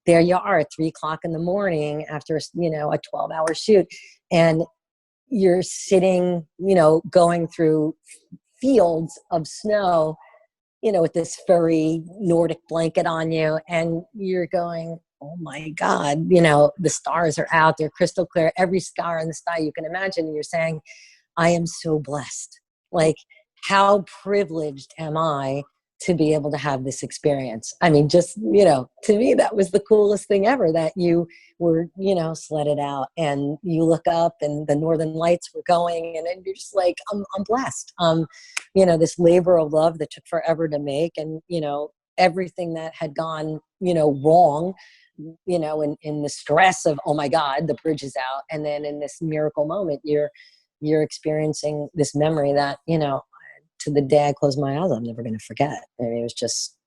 there you are at 3:00 in the morning after, a 12-hour shoot. And you're sitting, going through fields of snow, with this furry Nordic blanket on you, and you're going, oh my God, the stars are out, they're crystal clear, every star in the sky you can imagine. And you're saying, I am so blessed. Like, how privileged am I to be able to have this experience? I mean, just, to me, that was the coolest thing ever, that you were, sledded out and you look up and the northern lights were going, and then you're just like, I'm blessed. This labor of love that took forever to make, and, everything that had gone, wrong, in the stress of, oh my God, the bridge is out. And then in this miracle moment, you're experiencing this memory that, to the day I close my eyes, I'm never going to forget. I mean, it was just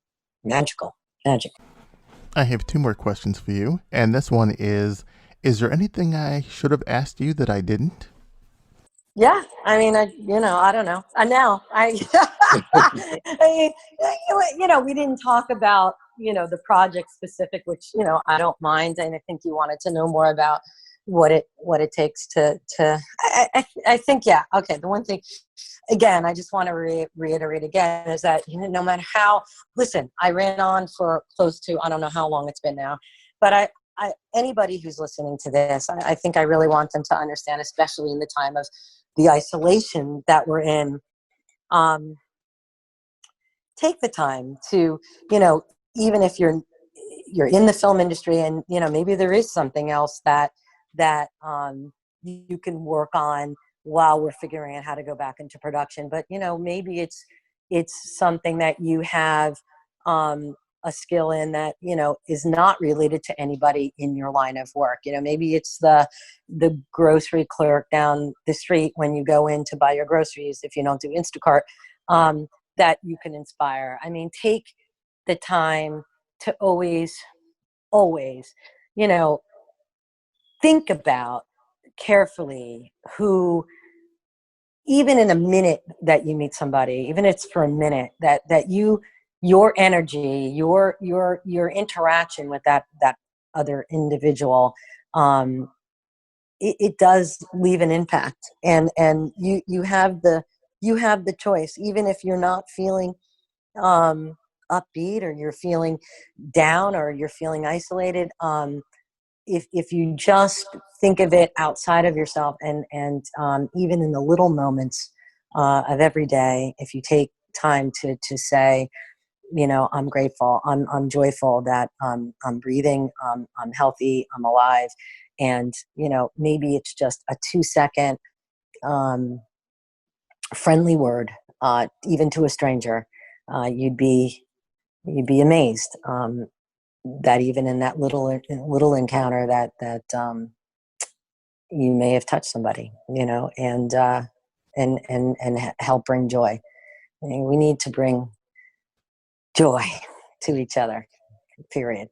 magical. I have 2 more questions for you. And this one is there anything I should have asked you that I didn't? Yeah. I mean, I don't know. We didn't talk about, the project specific, which, I don't mind. And I think you wanted to know more about what it takes to I think, yeah. Okay. The one thing, again, I just want to reiterate again, is that, no matter how, listen, I ran on for close to, I don't know how long it's been now, but I anybody who's listening to this, I think I really want them to understand, especially in the time of the isolation that we're in, take the time to, even if you're in the film industry, and, maybe there is something else that you can work on while we're figuring out how to go back into production. But, maybe it's something that you have a skill in that, is not related to anybody in your line of work. Maybe it's the grocery clerk down the street when you go in to buy your groceries, if you don't do Instacart, that you can inspire. I mean, take the time to always, think about carefully who, even in a minute that you meet somebody, even if it's for a minute, that your energy, your interaction with that other individual, it does leave an impact, and you have the choice, even if you're not feeling upbeat, or you're feeling down, or you're feeling isolated. If you just think of it outside of yourself, and even in the little moments of every day, if you take time to say, I'm grateful, I'm joyful that I'm breathing, I'm healthy, I'm alive, and maybe it's just a 2-second friendly word, even to a stranger, you'd be amazed. That even in that little encounter, that you may have touched somebody, and help bring joy. I mean, we need to bring joy to each other, period.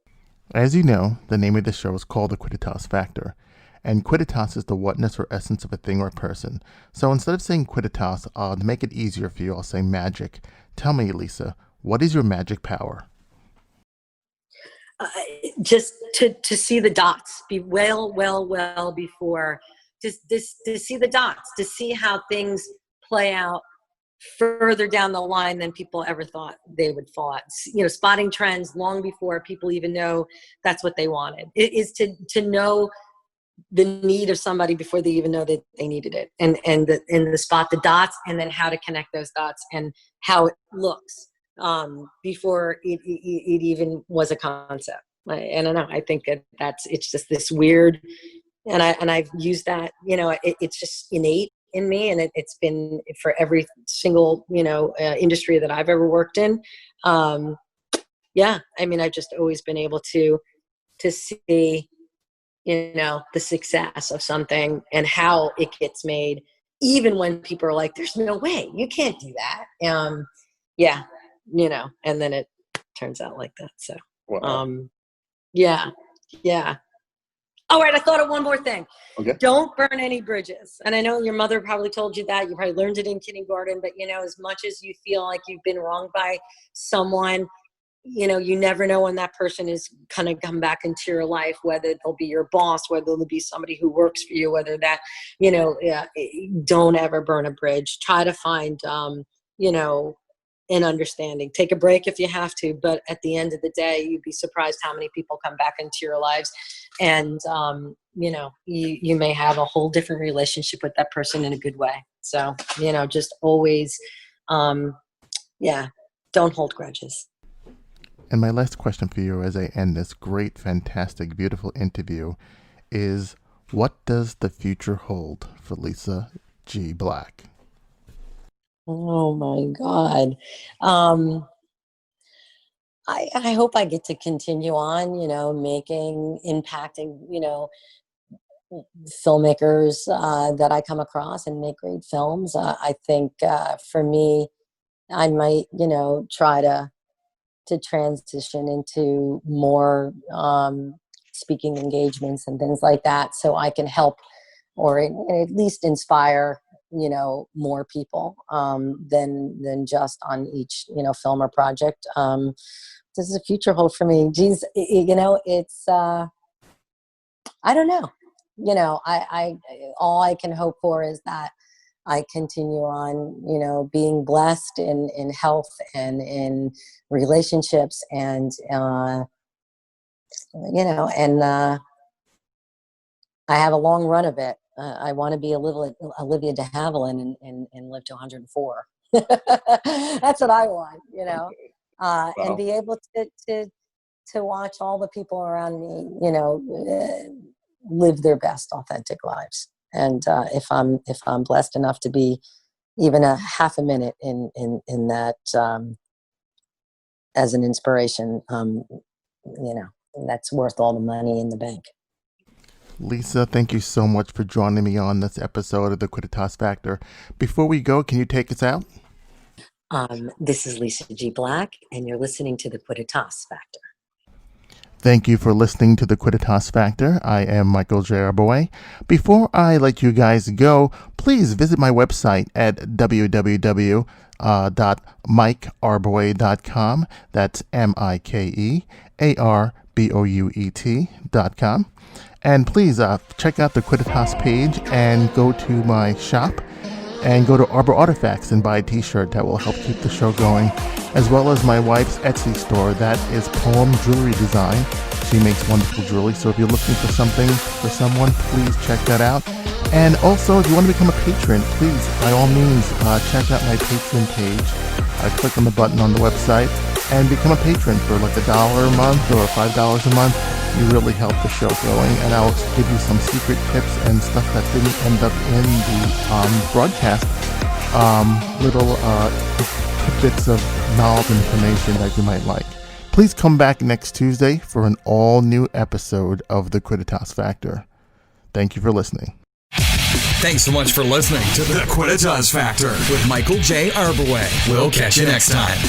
As you know, the name of this show is called the Quidditas Factor. And Quidditas is the whatness or essence of a thing or person. So instead of saying Quidditas, to make it easier for you, I'll say magic. Tell me, Lisa, what is your magic power? Just to see the dots, be well before, just to see the dots, to see how things play out further down the line than people ever thought they would fall out. Spotting trends long before people even know that's what they wanted. It is to know the need of somebody before they even know that they needed it, and the spot the dots, and then how to connect those dots and how it looks before it even was a concept. I don't know. I think it's just this weird, and I've used that. It's just innate in me, and it's been for every single industry that I've ever worked in. Yeah, I mean, I've just always been able to see the success of something and how it gets made, even when people are like, "There's no way, you can't do that." Yeah, and then it turns out like that. So, Wow. yeah. All right, I thought of one more thing. Okay. Don't burn any bridges. And I know your mother probably told you that. You probably learned it in kindergarten. But, as much as you feel like you've been wronged by someone, you never know when that person is going to come back into your life, whether they'll be your boss, whether they'll be somebody who works for you, whether that, don't ever burn a bridge. Try to find and understanding. Take a break if you have to, but at the end of the day, you'd be surprised how many people come back into your lives, and you may have a whole different relationship with that person in a good way. So just always, don't hold grudges. And my last question for you as I end this great, fantastic, beautiful interview is, what does the future hold for Lisa G. Black? Oh my God. I hope I get to continue on, impacting, filmmakers that I come across and make great films. I think for me, I might, try to transition into more speaking engagements and things like that, so I can help or at least inspire more people than just on each film or project. This is a future hold for me. Geez, it's I don't know. I all I can hope for is that I continue on, being blessed in health and in relationships, and I have a long run of it. I want to be Olivia de Havilland and live to 104. That's what I want, Wow. and be able to watch all the people around me, live their best authentic lives. And if I'm blessed enough to be even a half a minute in that as an inspiration, that's worth all the money in the bank. Lisa, thank you so much for joining me on this episode of the Quidditas Factor. Before we go, can you take us out? This is Lisa G. Black, and you're listening to the Quidditas Factor. Thank you for listening to the Quidditas Factor. I am Michael J. Arboway. Before I let you guys go, please visit my website at www.mikearboway.com. That's MikeArbouet.com. And please check out the Quidditas page and go to my shop and go to Arbor Artifacts and buy a t-shirt that will help keep the show going, as well as my wife's Etsy store. That is Poem Jewelry Design. She makes wonderful jewelry, so if you're looking for something for someone, please check that out. And also, if you want to become a patron, please, by all means, check out my Patreon page. Click on the button on the website and become a patron for like $1 a month or $5 a month. You really help the show going, and I'll give you some secret tips and stuff that didn't end up in the broadcast. Little tidbits of knowledge and information that you might like. Please come back next Tuesday for an all-new episode of the Quidditas Factor. Thank you for listening. Thanks so much for listening to the Quidditas Factor with Michael J. Arboway. We'll catch you next time.